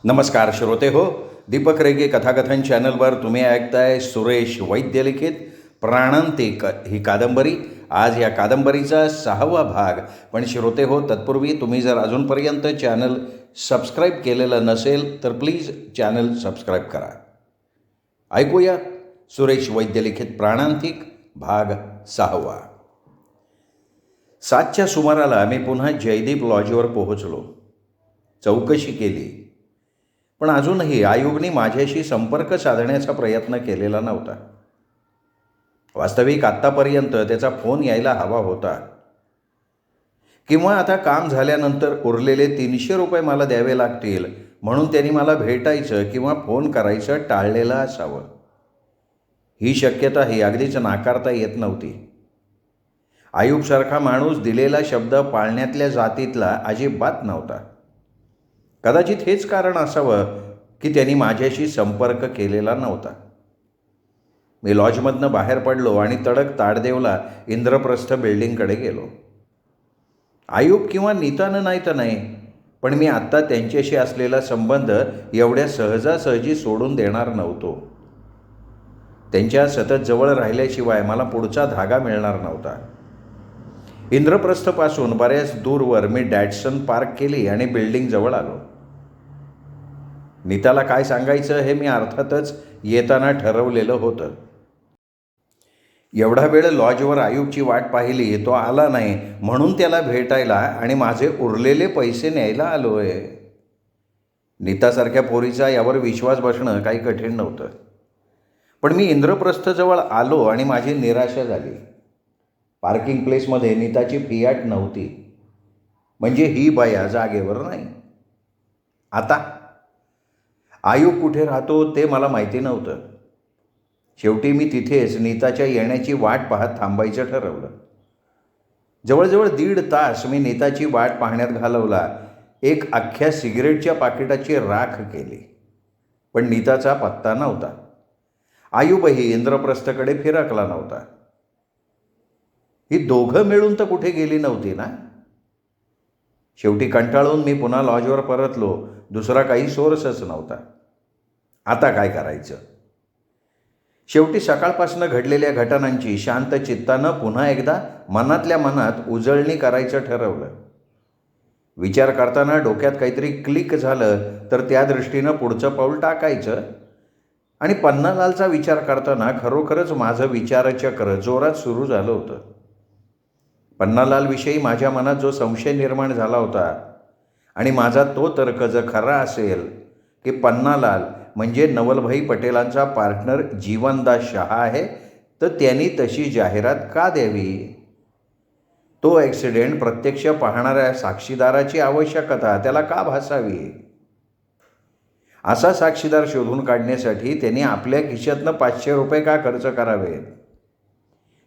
नमस्कार श्रोते हो, दीपक रेगे कथाकथन चॅनलवर तुम्ही ऐकताय सुरेश वैद्य लिखित प्राणांतिक ही कादंबरी. आज या कादंबरीचा 6वा भाग. पण श्रोते हो, तत्पूर्वी तुम्ही जर अजूनपर्यंत चॅनल सबस्क्राईब केलेलं नसेल तर प्लीज चॅनल सबस्क्राईब करा. ऐकूया सुरेश वैद्य लिखित प्राणांतिक भाग 6वा. 7च्या सुमाराला मी पुन्हा जयदीप लॉजवर पोहोचलो. चौकशी केली, पण अजूनही आयुबने माझ्याशी संपर्क साधण्याचा प्रयत्न केलेला नव्हता. वास्तविक आत्तापर्यंत त्याचा फोन यायला हवा होता, किंवा आता काम झाल्यानंतर उरलेले 300 रुपये मला द्यावे लागतील म्हणून त्यांनी मला भेटायचं किंवा फोन करायचं टाळलेलं असावं. ही शक्यताही अगदीच नाकारता येत नव्हती. आयुबसारखा माणूस दिलेला शब्द पाळण्यातल्या जातीतला अजिबात नव्हता. कदाचित हेच कारण असावं की त्यांनी माझ्याशी संपर्क केलेला नव्हता. मी लॉजमधनं बाहेर पडलो आणि तडक ताडदेवला इंद्रप्रस्थ बिल्डिंगकडे गेलो. आयुब किंवा नीतानं नाही तर नाही, पण मी आत्ता त्यांच्याशी असलेला संबंध एवढ्या सहजासहजी सोडून देणार नव्हतो. त्यांच्या सतत जवळ राहिल्याशिवाय मला पुढचा धागा मिळणार नव्हता. इंद्रप्रस्थपासून बऱ्याच दूरवर मी डॅटसन पार्क केली आणि बिल्डिंगजवळ आलो. नीताला काय सांगायचं हे मी अर्थातच येताना ठरवलेलं होतं. एवढा वेळ लॉजवर आयुबची वाट पाहिली, तो आला नाही म्हणून त्याला भेटायला आणि माझे उरलेले पैसे न्यायला आलो आहे. नीतासारख्या पोरीचा यावर विश्वास बसणं काही कठीण नव्हतं. पण मी इंद्रप्रस्थजवळ आलो आणि माझी निराशा झाली. पार्किंग प्लेसमध्ये नीताची फियाट नव्हती. म्हणजे ही बाया जागेवर नाही. आता आयुब कुठे राहतो ते मला माहिती नव्हतं. शेवटी मी तिथेच नीताच्या येण्याची वाट पाहत थांबायचं ठरवलं. जवळजवळ 1.5 तास मी नीताची वाट पाहण्यात घालवला. एक अख्ख्या सिगरेटच्या पाकिटाची राख केली, पण नीताचा पत्ता नव्हता. आयुबही इंद्रप्रस्थकडे फिरकला नव्हता. ही दोघं मिळून तर कुठे गेली नव्हती ना. शेवटी कंटाळून मी पुन्हा लॉजवर परतलो. दुसरा काही सोर्सच नव्हता. आता काय करायचं? शेवटी सकाळपासून घडलेल्या घटनांची शांत चित्तानं पुन्हा एकदा मनातल्या मनात उजळणी करायचं ठरवलं. विचार करताना डोक्यात काहीतरी क्लिक झालं तर त्या दृष्टीनं पुढचं पाऊल टाकायचं. आणि पन्नालालचा विचार करताना खरोखरच माझं विचारचक्र जोरात सुरू झालं होतं. पन्नालालविषयी माझ्या मनात जो संशय निर्माण झाला होता आणि माझा तो तर्क जर खरा असेल की पन्नालाल म्हणजे नवलभाई पटेलांचा पार्टनर जीवनदास शहा आहे, तर त्यांनी तशी जाहिरात का द्यावी? तो ॲक्सिडेंट प्रत्यक्ष पाहणाऱ्या साक्षीदाराची आवश्यकता त्याला का भासावी? असा साक्षीदार शोधून काढण्यासाठी त्यांनी आपल्या खिशातनं 500 रुपये का खर्च करावेत?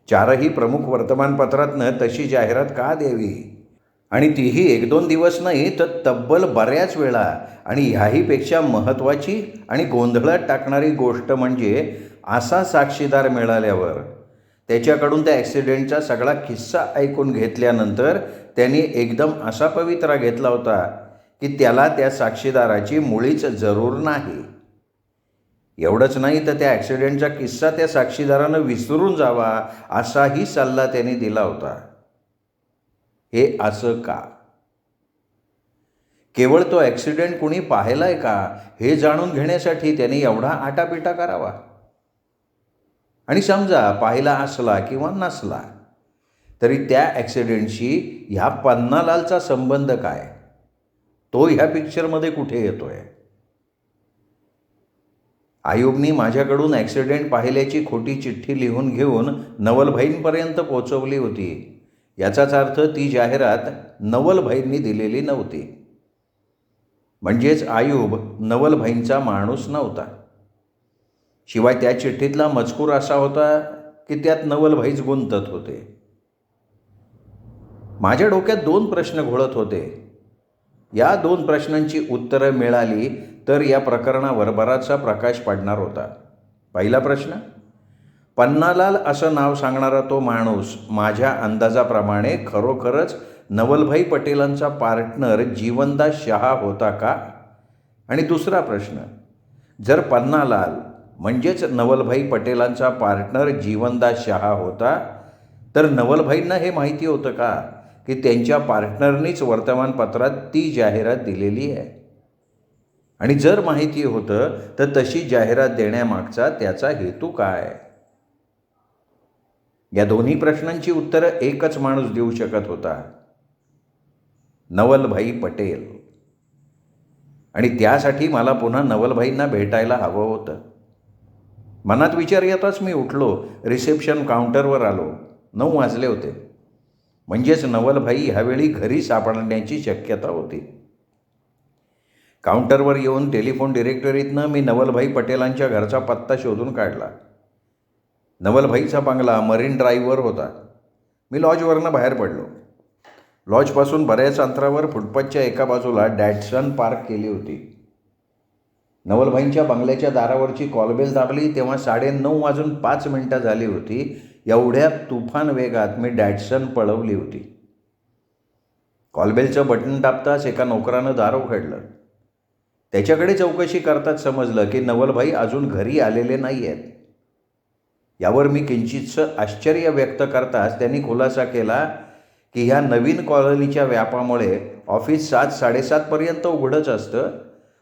4ही प्रमुख वर्तमानपत्रातनं तशी जाहिरात का द्यावी? आणि तीही 1-2 दिवस नाही तर तब्बल बऱ्याच वेळा. आणि ह्याहीपेक्षा महत्त्वाची आणि गोंधळात टाकणारी गोष्ट म्हणजे असा साक्षीदार मिळाल्यावर त्याच्याकडून त्या ॲक्सिडेंटचा सगळा किस्सा ऐकून घेतल्यानंतर त्यांनी एकदम असा पवित्रा घेतला होता की त्याला त्या साक्षीदाराची मुळीच जरूर नाही. एवढंच नाही तर त्या ॲक्सिडेंटचा किस्सा त्या साक्षीदारानं विसरून जावा असाही सल्ला त्यांनी दिला होता. हे असं का? केवळ तो ॲक्सिडेंट कुणी पाहिलाय का हे जाणून घेण्यासाठी त्यांनी एवढा आटापिटा करावा? आणि समजा पाहिला असला किंवा नसला तरी त्या ॲक्सिडेंटशी ह्या पन्नालालचा संबंध काय? तो ह्या पिक्चरमध्ये कुठे येतोय? आयुबनी माझ्याकडून ॲक्सिडेंट पाहिल्याची खोटी चिठ्ठी लिहून घेऊन नवलभाईंपर्यंत पोचवली होती. याचाच अर्थ ती जाहिरात नवलभाईंनी दिलेली नव्हती. म्हणजेच आयुब नवलभाईंचा माणूस नव्हता. शिवाय त्या चिठ्ठीतला मजकूर असा होता की त्यात नवलभाईच गुंतत होते. माझ्या डोक्यात 2 प्रश्न घोळत होते. या 2 प्रश्नांची उत्तरं मिळाली तर या प्रकरणावर बराचसा प्रकाश पडणार होता. पहिला प्रश्न, पन्नालाल असं नाव सांगणारा तो माणूस माझ्या अंदाजाप्रमाणे खरोखरच नवलभाई पटेलांचा पार्टनर जीवनदास शहा होता का? आणि दुसरा प्रश्न, जर पन्नालाल म्हणजेच नवलभाई पटेलांचा पार्टनर जीवनदास शहा होता, तर नवलभाईंना हे माहिती होतं का की त्यांच्या पार्टनरनीच वर्तमानपत्रात ती जाहिरात दिलेली आहे? आणि जर माहिती होतं तर तशी जाहिरात देण्यामागचा त्याचा हेतू काय? या दोन्ही प्रश्नांची उत्तरं एकच माणूस देऊ शकत होता, नवलभाई पटेल. आणि त्यासाठी मला पुन्हा नवलभाईंना भेटायला हवं होतं. मनात विचार येताच मी उठलो, रिसेप्शन काउंटरवर आलो. 9 वाजले होते. म्हणजेच नवलभाई ह्यावेळी घरी सापडण्याची शक्यता होती. काउंटरवर येऊन टेलिफोन डिरेक्टरीतनं मी नवलभाई पटेलांच्या घरचा पत्ता शोधून काढला. नवलभाईचा बंगला मरीन ड्राईव्हवर होता. मी लॉजवरनं बाहेर पडलो. लॉजपासून बऱ्याच अंतरावर फुटपाथच्या एका बाजूला डॅटसन पार्क केली होती. नवलभाईंच्या बंगल्याच्या दारावरची कॉलबेल दाबली तेव्हा 9:05 झाली होती. एवढ्या तुफान वेगात मी डॅटसन पळवली होती. कॉलबेलचं बटन दाबताच एका नोकरानं दार उघडलं. त्याच्याकडे चौकशी करताच समजलं की नवलभाई अजून घरी आलेले नाही आहेत. यावर मी किंचितसं आश्चर्य व्यक्त करताच त्यांनी खुलासा केला की ह्या नवीन कॉलनीच्या व्यापामुळे ऑफिस 7-7:30पर्यंत उघडंच असतं.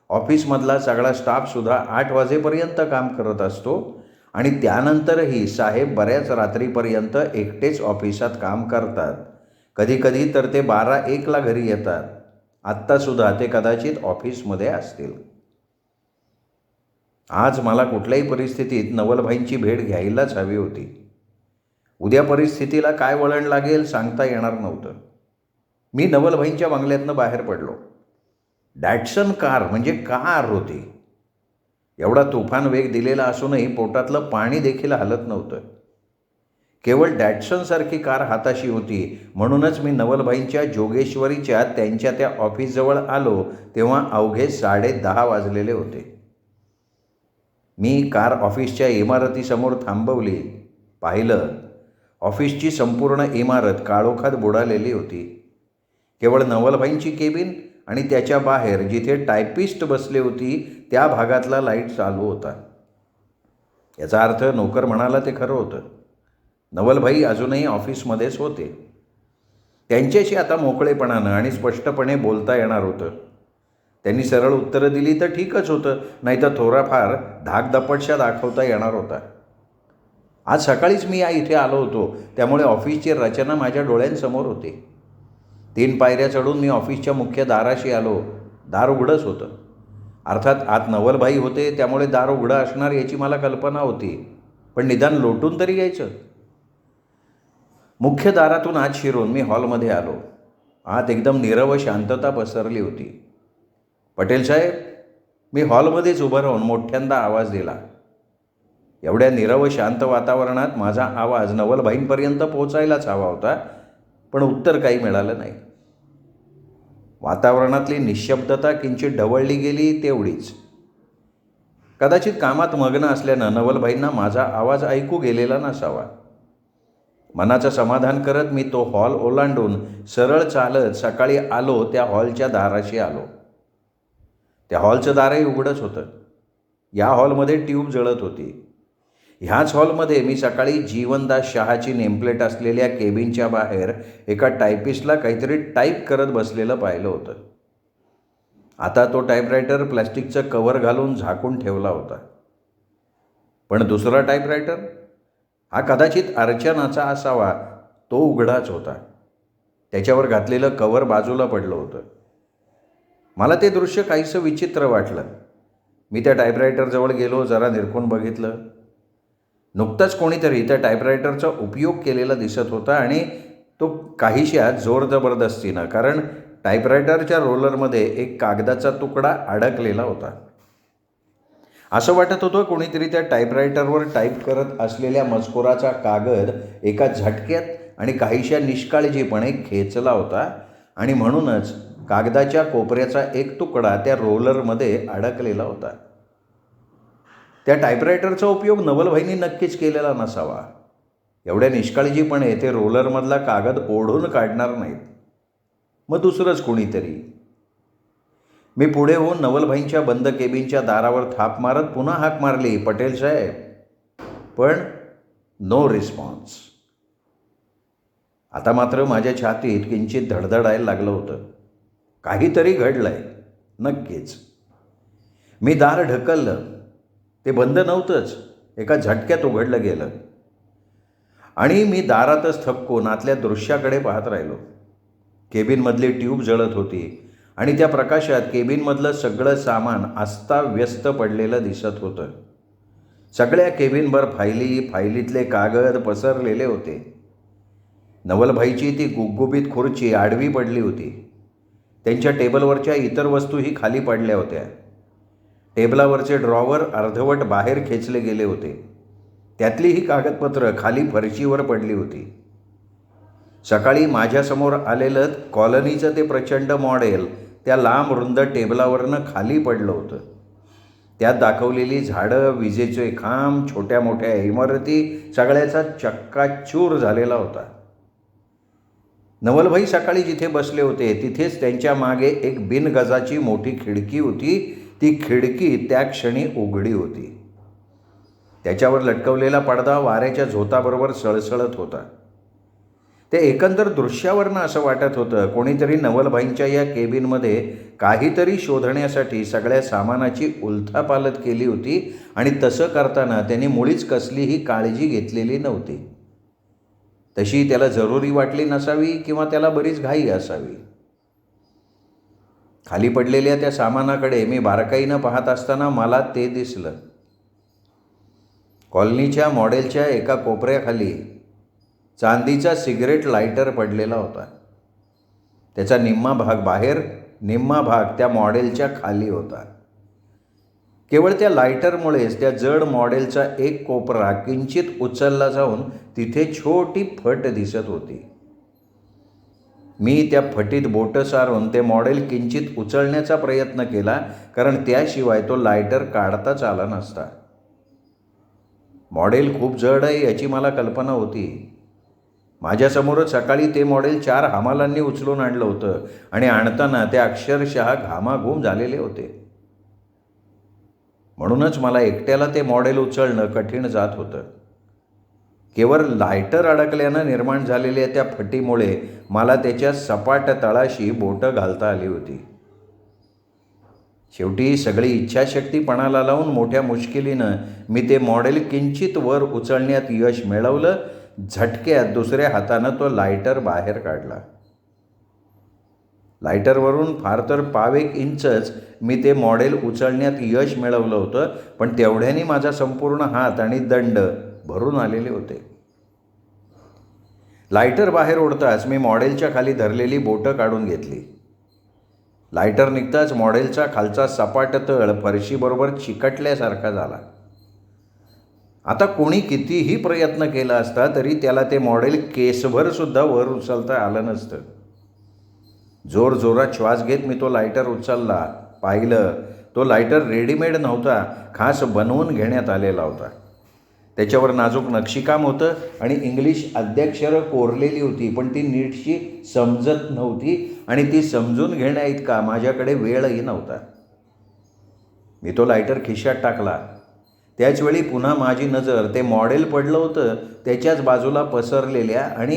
ऑफिसमधला सगळा स्टाफसुद्धा 8 वाजेपर्यंत काम करत असतो आणि त्यानंतरही साहेब बऱ्याच रात्रीपर्यंत एकटेच ऑफिसात काम करतात. कधीकधी तर ते 12-1ला घरी येतात. आत्तासुद्धा ते कदाचित ऑफिसमध्ये असतील. आज मला कुठल्याही परिस्थितीत नवलभाईंची भेट घ्यायलाच हवी होती. उद्या परिस्थितीला काय वळण लागेल सांगता येणार नव्हतं. मी नवलभाईंच्या बंगल्यातनं बाहेर पडलो. डॅटसन कार म्हणजे कार होती. एवढा तुफान वेग दिलेला असूनही पोटातलं पाणी देखील हलत नव्हतं. केवळ डॅटसनसारखी कार हाताशी होती म्हणूनच मी नवलभाईंच्या जोगेश्वरीच्या त्यांच्या त्या ऑफिसजवळ आलो तेव्हा अवघे 10:30 वाजलेले होते. मी कार ऑफिसच्या इमारतीसमोर थांबवली. पाहिलं, ऑफिसची संपूर्ण इमारत काळोखात बुडालेली होती. केवळ नवलभाईंची केबिन आणि त्याच्या बाहेर जिथे टायपिस्ट बसली होती त्या भागातला लाईट चालू होता. याचा अर्थ नोकर म्हणाला ते खरं होतं. नवलभाई अजूनही ऑफिसमध्येच होते. त्यांच्याशी आता मोकळेपणानं आणि स्पष्टपणे बोलता येणार होतं. त्यांनी सरळ उत्तरं दिली तर ठीकच होतं, नाहीतर थोडाफार धाकदपटशा दाखवता येणार होता. आज सकाळीच मी इथे आलो होतो त्यामुळे ऑफिसची रचना माझ्या डोळ्यांसमोर होती. 3 पायऱ्या चढून मी ऑफिसच्या मुख्य दाराशी आलो. दार उघडंच होतं. अर्थात आत नवलभाई होते त्यामुळे दार उघडं असणार याची मला कल्पना होती, पण निदान लोटून तरी यायचं. मुख्य दारातून आत शिरून मी हॉलमध्ये आलो. आत एकदम नीरव शांतता पसरली होती. पटेल साहेब, मी हॉलमध्येच उभं राहून मोठ्यांदा आवाज दिला. एवढ्या नीरव शांत वातावरणात माझा आवाज नवलभाईंपर्यंत पोहोचायलाच हवा होता, पण उत्तर काही मिळालं नाही. वातावरणातली निःशब्दता किंचित ढवळली गेली तेवढीच. कदाचित कामात मग्न असल्यानं नवलभाईंना माझा आवाज ऐकू गेलेला नसावा. मनाचं समाधान करत मी तो हॉल ओलांडून सरळ चालत सकाळी आलो त्या हॉलच्या दाराशी आलो. त्या हॉलचं दारही उघडंच होतं. या हॉलमध्ये ट्यूब जळत होती. ह्याच हॉलमध्ये मी सकाळी जीवनदास शहाची नेमप्लेट असलेल्या केबिनच्या बाहेर एका टायपिस्टला काहीतरी टाईप करत बसलेलं पाहिलं होतं. आता तो टाईपरायटर प्लॅस्टिकचं कव्हर घालून झाकून ठेवला होता. पण दुसरा टाईपरायटर हा कदाचित अर्चनाचा असावा, तो उघडाच होता. त्याच्यावर घातलेलं कव्हर बाजूला पडलं होतं. मला ते दृश्य काहीसं विचित्र वाटलं. मी त्या टाईपरायटरजवळ गेलो, जरा निरखून बघितलं. नुकताच कोणीतरी त्या टाईपरायटरचा उपयोग केलेला दिसत होता आणि तो काहीशा जोर जबरदस्तीनं, कारण टाईपरायटरच्या रोलरमध्ये एक कागदाचा तुकडा अडकलेला होता. असं वाटत होतं कोणीतरी त्या टाईपरायटरवर टाईप करत असलेल्या मजकुराचा कागद एका झटक्यात आणि काहीशा निष्काळजीपणे खेचला होता आणि म्हणूनच कागदाच्या कोपऱ्याचा एक तुकडा त्या रोलरमध्ये अडकलेला होता. त्या टाईपरायटरचा उपयोग नवलभाईंनी नक्कीच केलेला नसावा. एवढ्या निष्काळजीपणे ते रोलरमधला कागद ओढून काढणार नाहीत. मग दुसरंच कोणीतरी. मी पुढे होऊन नवलभाईंच्या बंद केबिनच्या दारावर थाप मारत पुन्हा हाक मारली, पटेल साहेब. पण नो रिस्पॉन्स. आता मात्र माझ्या छातीत किंचित धडधडायला लागलं होतं. काहीतरी घडलंय नक्कीच. मी दार ढकललं. ते बंद नव्हतंच, एका झटक्यात उघडलं गेलं आणि मी दारातच थबकून आतल्या दृश्याकडे पाहत राहिलो. केबिनमधली ट्यूब जळत होती आणि त्या प्रकाशात केबिनमधलं सगळं सामान अस्ताव्यस्त पडलेलं दिसत होतं. सगळ्या केबिनभर फायलीतले कागद पसरलेले होते. नवलभाईची ती गुबगुबीत खुर्ची आडवी पडली होती. त्यांच्या टेबलवरच्या इतर वस्तूही खाली पडल्या होत्या. टेबलावरचे ड्रॉवर अर्धवट बाहेर खेचले गेले होते. त्यातली ही कागदपत्रं खाली फरशीवर पडली होती. सकाळी माझ्यासमोर आलेलं कॉलनीचं ते प्रचंड मॉडेल त्या लांब रुंद टेबलावरनं खाली पडलं होतं. त्यात दाखवलेली झाडं, विजेचे खांब, छोट्या मोठ्या इमारती सगळ्याचा चक्काचूर झालेला होता. नवलभाई सकाळी जिथे बसले होते तिथेच त्यांच्या मागे एक बिनगजाची मोठी खिडकी होती. ती खिडकी त्या क्षणी उघडी होती. त्याच्यावर लटकवलेला पडदा वाऱ्याच्या झोताबरोबर सळसळत होता. ते एकंदर दृश्यावरनं असं वाटत होतं कोणीतरी नवलभाईंच्या या केबिनमध्ये काहीतरी शोधण्यासाठी सगळ्या सामानाची उलथापालथ केली होती आणि तसं करताना त्यांनी मुळीच कसलीही काळजी घेतलेली नव्हती. तशी त्याला जरुरी वाटली नसावी किंवा त्याला बरीच घाई असावी. खाली पडलेल्या त्या सामानाकडे मी बारकाईनं पाहत असताना मला ते दिसलं. कॉलनीच्या मॉडेलच्या एका कोपऱ्याखाली चांदीचा सिगरेट लायटर पडलेला होता. त्याचा निम्मा भाग बाहेर, निम्मा भाग त्या मॉडेलच्या खाली होता. केवळ त्या लायटरमुळेच त्या जड मॉडेलचा एक कोपरा किंचित उचलला जाऊन तिथे छोटी फट दिसत होती. मी त्या फटीत बोटं सारून ते मॉडेल किंचित उचलण्याचा प्रयत्न केला, कारण त्याशिवाय तो लायटर काढताच आला नसता. मॉडेल खूप जड आहे याची मला कल्पना होती. माझ्यासमोरच सकाळी ते मॉडेल 4 हमालांनी उचलून आणलं होतं आणि आणताना ते अक्षरशः घामाघूम झालेले होते. म्हणूनच मला एकट्याला ते मॉडेल उचलणं कठीण जात होतं. केवळ लायटर अडकल्यानं निर्माण झालेल्या त्या फटीमुळे मला त्याच्या सपाट तळाशी बोटं घालता आली होती. शेवटी सगळी इच्छाशक्ती पणाला लावून मोठ्या मुश्किलीनं मी ते मॉडेल किंचित वर उचलण्यात यश मिळवलं. झटक्यात दुसऱ्या हातानं तो लायटर बाहेर काढला. लायटरवरून फार तर 1.25 इंचच मी ते मॉडेल उचलण्यात यश मिळवलं होतं, पण तेवढ्याने माझा संपूर्ण हात आणि दंड भरून आलेले होते. लायटर बाहेर ओढताच मी मॉडेलच्या खाली धरलेली बोटं काढून घेतली. लायटर निघताच मॉडेलचा खालचा सपाट तळ फरशीबरोबर चिकटल्यासारखा झाला. आता कोणी कितीही प्रयत्न केला असता तरी त्याला ते मॉडेल केसभर सुद्धा वर उचलता आलं नसतं. जोरजोरात श्वास घेत मी तो लायटर उचलला. पाहिलं तो लायटर रेडीमेड नव्हता, खास बनवून घेण्यात आलेला होता. त्याच्यावर नाजूक नक्षीकाम होतं आणि इंग्लिश आद्याक्षरं कोरलेली होती, पण ती नीटशी समजत नव्हती आणि ती समजून घेण्याइतका माझ्याकडे वेळही नव्हता. मी तो लायटर खिशात टाकला. त्याचवेळी पुन्हा माझी नजर ते मॉडेल पडलं होतं त्याच्याच बाजूला पसरलेल्या आणि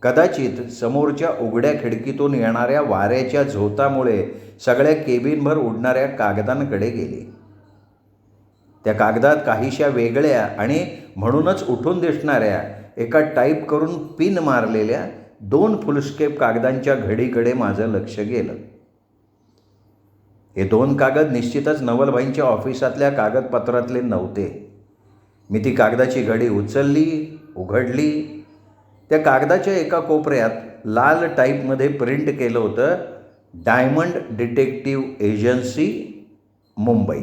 कदाचित समोरच्या उघड्या खिडकीतून येणाऱ्या वाऱ्याच्या झोतामुळे सगळ्या केबिनभर उडणाऱ्या कागदांकडे गेली. त्या कागदात काहीशा वेगळ्या आणि म्हणूनच उठून दिसणाऱ्या एका टाईप करून पिन मारलेल्या 2 फुलस्केप कागदांच्या घडीकडे माझं लक्ष गेलं. हे 2 कागद निश्चितच नवलभाईंच्या ऑफिसातल्या कागदपत्रातले नव्हते. मी ती कागदाची घडी उचलली, उघडली. त्या कागदाच्या एका कोपऱ्यात लाल टाईपमध्ये प्रिंट केलं होतं, डायमंड डिटेक्टिव्ह एजन्सी, मुंबई.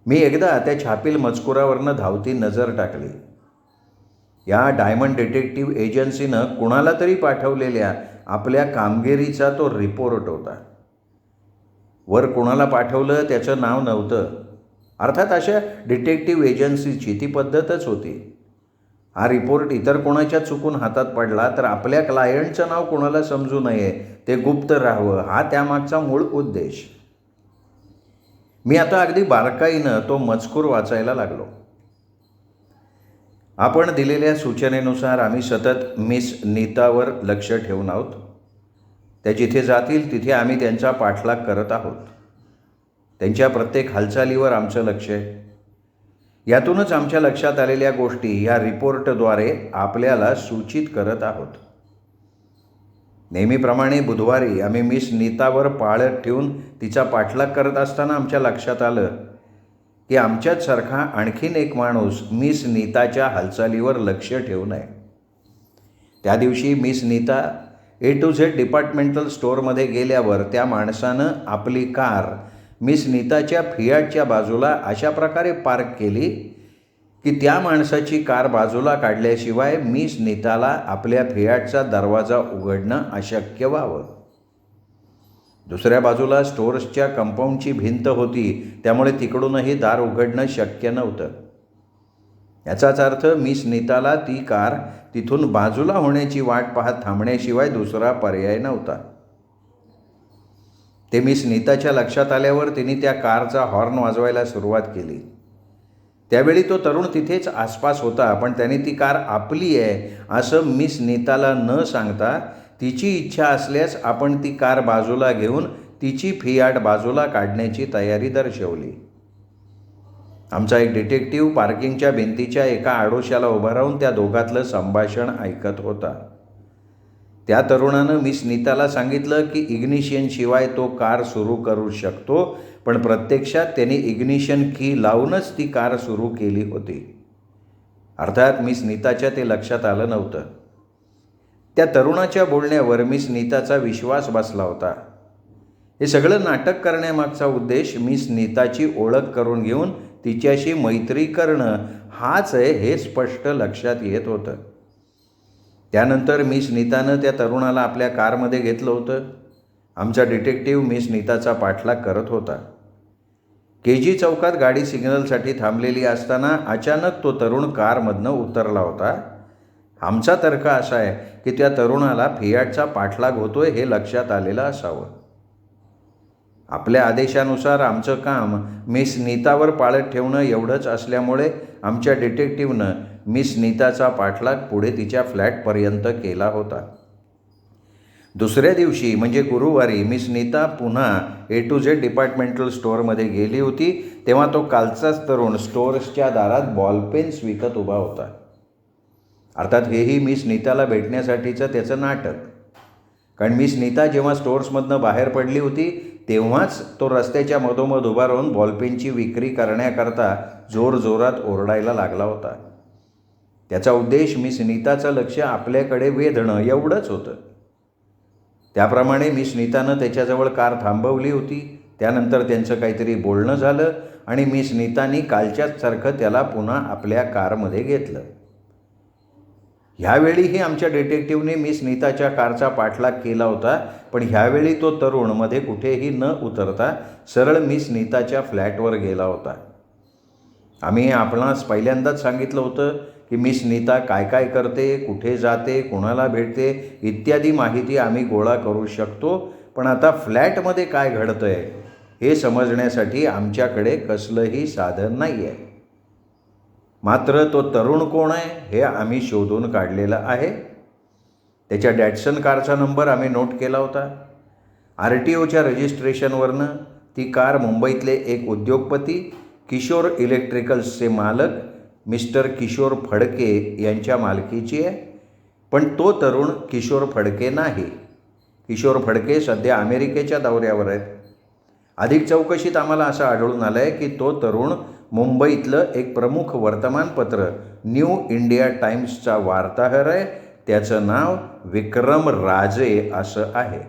मी एकदा त्या छापील मजकुरावरनं धावती नजर टाकली. या डायमंड डिटेक्टिव्ह एजन्सीनं कुणाला तरी पाठवलेल्या आपल्या कामगिरीचा तो रिपोर्ट होता. वर कुणाला पाठवलं त्याचं नाव नव्हतं. अर्थात अशा डिटेक्टिव्ह एजन्सीची ती पद्धतच होती. हा रिपोर्ट इतर कोणाच्या चुकून हातात पडला तर आपल्या क्लायंटचं नाव कोणाला समजू नये ते गुप्त राहावं हा त्यामागचा मूळ उद्देश. मी आता अगदी बारकाईनं तो मजकूर वाचायला लागलो. आपण दिलेल्या सूचनेनुसार आम्ही सतत मिस नीतावर लक्ष ठेवून आहोत. त्या जिथे जातील तिथे आम्ही त्यांचा पाठलाग करत आहोत. त्यांच्या प्रत्येक हालचालीवर आमचं लक्ष आहे. यातूनच आमच्या लक्षात आलेल्या गोष्टी या रिपोर्टद्वारे आपल्याला सूचित करत आहोत. नेहमीप्रमाणे बुधवारी आम्ही मिस नीतावर पाळत ठेवून तिचा पाठलाग करत असताना आमच्या लक्षात आलं की आमच्याच सारखा आणखीन एक माणूस मिस नीताच्या हालचालीवर लक्ष ठेवून आहे. त्या दिवशी Miss Nita A to Z departmental स्टोअरमध्ये गेल्यावर त्या माणसानं आपली कार मिस नीताच्या फियाटच्या बाजूला अशा प्रकारे पार्क केली की त्या माणसाची कार बाजूला काढल्याशिवाय मिस नीताला आपल्या फियाटचा दरवाजा उघडणं अशक्य व्हावं. दुसऱ्या बाजूला स्टोअर्सच्या कंपाऊंडची भिंत होती, त्यामुळे तिकडूनही दार उघडणं शक्य नव्हतं. याचाच अर्थ मिस नीताला ती कार तिथून बाजूला होण्याची वाट पाहत थांबण्याशिवाय दुसरा पर्याय नव्हता. ते मिस नीताच्या लक्षात आल्यावर तिने त्या कारचा हॉर्न वाजवायला सुरुवात केली. त्यावेळी तो तरुण तिथेच आसपास होता, पण त्याने ती कार आपली आहे असं मिस नीताला न सांगता तिची इच्छा असल्यास आपण ती कार बाजूला घेऊन तिची फियाट बाजूला काढण्याची तयारी दर्शवली. आमचा एक डिटेक्टिव्ह पार्किंगच्या भिंतीच्या एका आडोशाला उभा राहून त्या दोघातलं संभाषण ऐकत होता. त्या तरुणानं मिस नीताला सांगितलं की इग्निशियनशिवाय तो कार सुरू करू शकतो, पण प्रत्यक्षात त्याने इग्निशन की लावूनच ती कार सुरू केली होती. अर्थात मिस नीताच्या ते लक्षात आलं नव्हतं. त्या तरुणाच्या बोलण्यावर मिस नीताचा विश्वास बसला होता. हे सगळं नाटक करण्यामागचा उद्देश मिस नीताची ओळख करून घेऊन तिच्याशी मैत्री करणं हाच आहे हे स्पष्ट लक्षात येत होतं. त्यानंतर मिस नीतानं त्या तरुणाला आपल्या कारमध्ये घेतलं होतं. आमचा डिटेक्टिव्ह मिस नीताचा पाठलाग करत होता. KG चौकात गाडी सिग्नलसाठी थांबलेली असताना अचानक तो तरुण कारमधनं उतरला होता. आमचा तर्क असा आहे की त्या तरुणाला फियाटचा पाठलाग होतोय हे लक्षात आलेलं असावं. आपल्या आदेशानुसार आमचं काम मिस नीतावर पाळत ठेवणं एवढंच असल्यामुळे आमच्या डिटेक्टिव्हनं मिस नीताचा पाठलाग पुढे तिच्या फ्लॅटपर्यंत केला होता. दुसऱ्या दिवशी म्हणजे गुरुवारी मिस नीता पुन्हा A to Z डिपार्टमेंटल स्टोअरमध्ये गेली होती, तेव्हा तो कालचाच तरुण स्टोअर्सच्या दारात बॉलपेन्स विकत उभा होता. अर्थात हेही मिस नीताला भेटण्यासाठीचं त्याचं नाटक. कारण मिस नीता जेव्हा स्टोअर्समधनं बाहेर पडली होती तेव्हाच तो रस्त्याच्या मधोमध उभा राहून बॉलपेनची विक्री करण्याकरता जोरजोरात ओरडायला लागला होता. त्याचा उद्देश मिस नीताचं लक्ष आपल्याकडे वेधणं एवढंच होतं. त्याप्रमाणे मिस नीतानं त्याच्याजवळ कार थांबवली होती. त्यानंतर त्यांचं काहीतरी बोलणं झालं आणि मिस नीतानी कालच्याच सारखं त्याला पुन्हा आपल्या कारमध्ये घेतलं. ह्यावेळीही आमच्या डिटेक्टिव्हने मिस नीताच्या कारचा पाठलाग केला होता, पण ह्यावेळी तो तरुण मध्ये कुठेही न उतरता सरळ मिस नीताच्या फ्लॅटवर गेला होता. आम्ही आपणास पहिल्यांदाच सांगितलं होतं की मिस नीता काय काय करते, कुठे जाते, कोणाला भेटते इत्यादी माहिती आम्ही गोळा करू शकतो, पण आता फ्लॅटमध्ये काय घडतंय हे समजण्यासाठी आमच्याकडे कसलंही साधन नाही आहे. मात्र तो तरुण कोण आहे हे आम्ही शोधून काढलेलं आहे. त्याच्या डॅटसन कारचा नंबर आम्ही नोट केला होता. RTOच्या रजिस्ट्रेशनवरनं ती कार मुंबईतले एक उद्योगपती किशोर इलेक्ट्रिकल्सचे मालक मिस्टर किशोर फडके यांच्या मालकीची आहे. पण तो तरुण किशोर फडके नाही. किशोर फडके सध्या अमेरिकेच्या दौऱ्यावर आहेत. अधिक चौकशीत आम्हाला असं आढळून आलं आहे की तो तरुण मुंबईतलं एक प्रमुख वर्तमानपत्र न्यू इंडिया टाइम्सचा वार्ताहर आहे. त्याचं नाव विक्रम राजे असं आहे.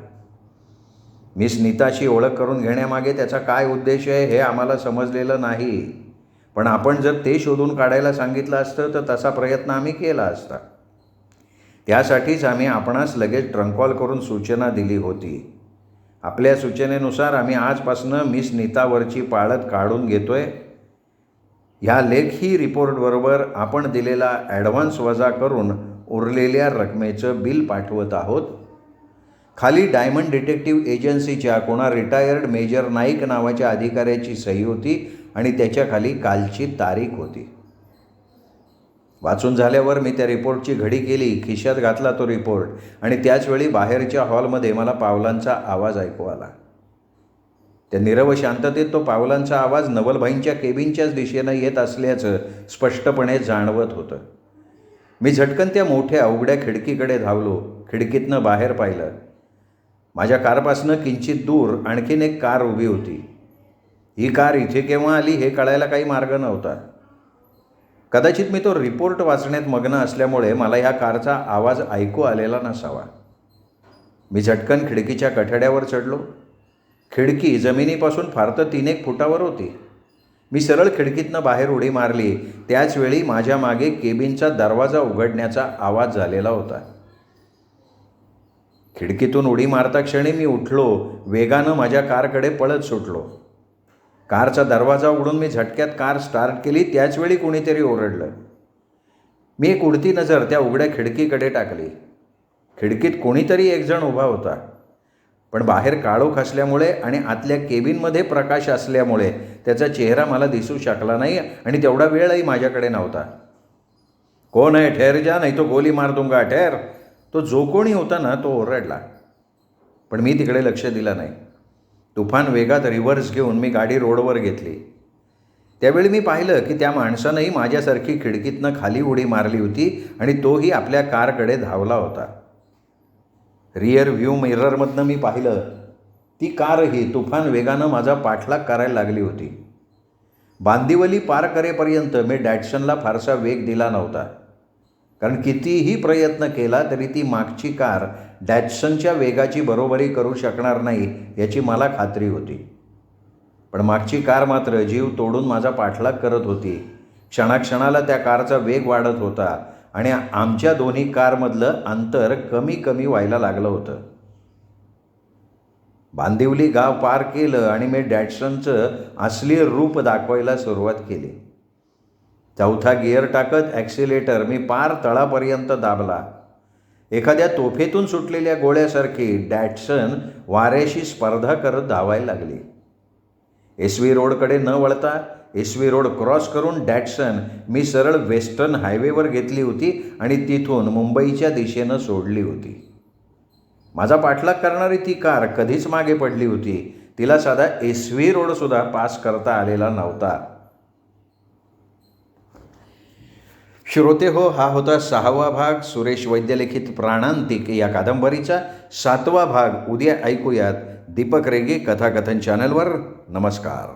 मिस नीताशी ओळख करून घेण्यामागे त्याचा काय उद्देश आहे हे आम्हाला समजलेलं नाही, पण आपण जर ते शोधून काढायला सांगितलं असतं तर तसा प्रयत्न आम्ही केला असता. त्यासाठीच आम्ही आपणास लगेच ट्रंक कॉल करून सूचना दिली होती. आपल्या सूचनेनुसार आम्ही आजपासून मिस नीतावरची पाळत काढून घेतोय. ह्या लेखी रिपोर्टबरोबर आपण दिलेला ॲडव्हान्स वजा करून उरलेल्या रकमेचं बिल पाठवत आहोत. खाली डायमंड डिटेक्टिव्ह एजन्सीच्या कोणा रिटायर्ड मेजर नाईक नावाच्या अधिकाऱ्याची सही होती आणि त्याच्या खाली कालची तारीख होती. वाचून झाल्यावर मी त्या रिपोर्टची घडी केली, खिशात घातला तो रिपोर्ट आणि त्याचवेळी बाहेरच्या हॉलमध्ये मला पावलांचा आवाज ऐकू आला. त्या नीरव शांततेत तो पावलांचा आवाज नवलभाईंच्या केबिनच्याच दिशेनं येत असल्याचं स्पष्टपणे जाणवत होतं. मी झटकन त्या मोठ्या उघड्या खिडकीकडे धावलो. खिडकीतनं बाहेर पाहिलं. माझ्या कारपासनं किंचित दूर आणखीन एक कार उभी होती. ही कार इथे केव्हा आली हे कळायला काही मार्ग नव्हता. कदाचित मी तो रिपोर्ट वाचण्यात मग्न असल्यामुळे मला ह्या कारचा आवाज ऐकू आलेला नसावा. मी झटकन खिडकीच्या कठड्यावर चढलो. खिडकी जमिनीपासून फार तर 3-1 फुटावर होती. मी सरळ खिडकीतनं बाहेर उडी मारली. त्याचवेळी माझ्या मागे केबिनचा दरवाजा उघडण्याचा आवाज झालेला होता. खिडकीतून उडी मारता क्षणी मी उठलो. वेगानं माझ्या कारकडे पळत सुटलो. कारचा दरवाजा उघडून मी झटक्यात कार स्टार्ट केली. त्याचवेळी कोणीतरी ओरडलं. मी एक उडती नजर त्या उघड्या खिडकीकडे टाकली. खिडकीत कोणीतरी एक जण उभा होता, पण बाहेर काळोख असल्यामुळे आणि आतल्या केबिनमध्ये प्रकाश असल्यामुळे त्याचा चेहरा मला दिसू शकला नाही आणि तेवढा वेळही माझ्याकडे नव्हता. कोण आहे? ठेर जा, नाही तो गोली मार दूंगा. ठेर. तो जो कोणी होता ना तो ओरडला, पण मी तिकडे लक्ष दिलं नाही. तुफान वेगात रिव्हर्स घेऊन मी गाडी रोडवर घेतली. त्यावेळी मी पाहिलं की त्या माणसानंही माझ्यासारखी खिडकीतनं खाली उडी मारली होती आणि तोही आपल्या कारकडे धावला होता. रिअर व्ह्यू मिररमधनं मी पाहिलं ती कारही तुफान वेगानं माझा पाठलाग करायला लागली होती. बांदिवली पार करेपर्यंत मी डॅटसनला फारसा वेग दिला नव्हता, कारण कितीही प्रयत्न केला तरी ती मागची कार डॅटसनच्या वेगाची बरोबरी करू शकणार नाही याची मला खात्री होती. पण मागची कार मात्र जीव तोडून माझा पाठलाग करत होती. क्षणाक्षणाला त्या कारचा वेग वाढत होता आणि आमच्या दोन्ही कारमधलं अंतर कमी कमी व्हायला लागलं होतं. बांदिवली गाव पार केलं आणि मी डॅटसनचं असली रूप दाखवायला सुरुवात केली. चौथा गिअर टाकत ॲक्सिलेटर मी पार तळापर्यंत दाबला. एखाद्या तोफेतून सुटलेल्या गोळ्यासारखी डॅटसन वाऱ्याशी स्पर्धा करत धावायला लागली. SV रोडकडे न वळता SV रोड क्रॉस करून डॅटसन मी सरळ वेस्टर्न हायवेवर घेतली होती आणि तिथून मुंबईच्या दिशेनं सोडली होती. माझा पाठलाग करणारी ती कार कधीच मागे पडली होती. तिला साधा SV रोडसुद्धा पास करता आलेला नव्हता. श्रोते हो, हा होता 6वा भाग सुरेश वैद्य लिखित प्राणांतिक या कादंबरीचा. 7वा भाग उद्या ऐकूयात दीपक रेगे कथाकथन चॅनलवर. नमस्कार.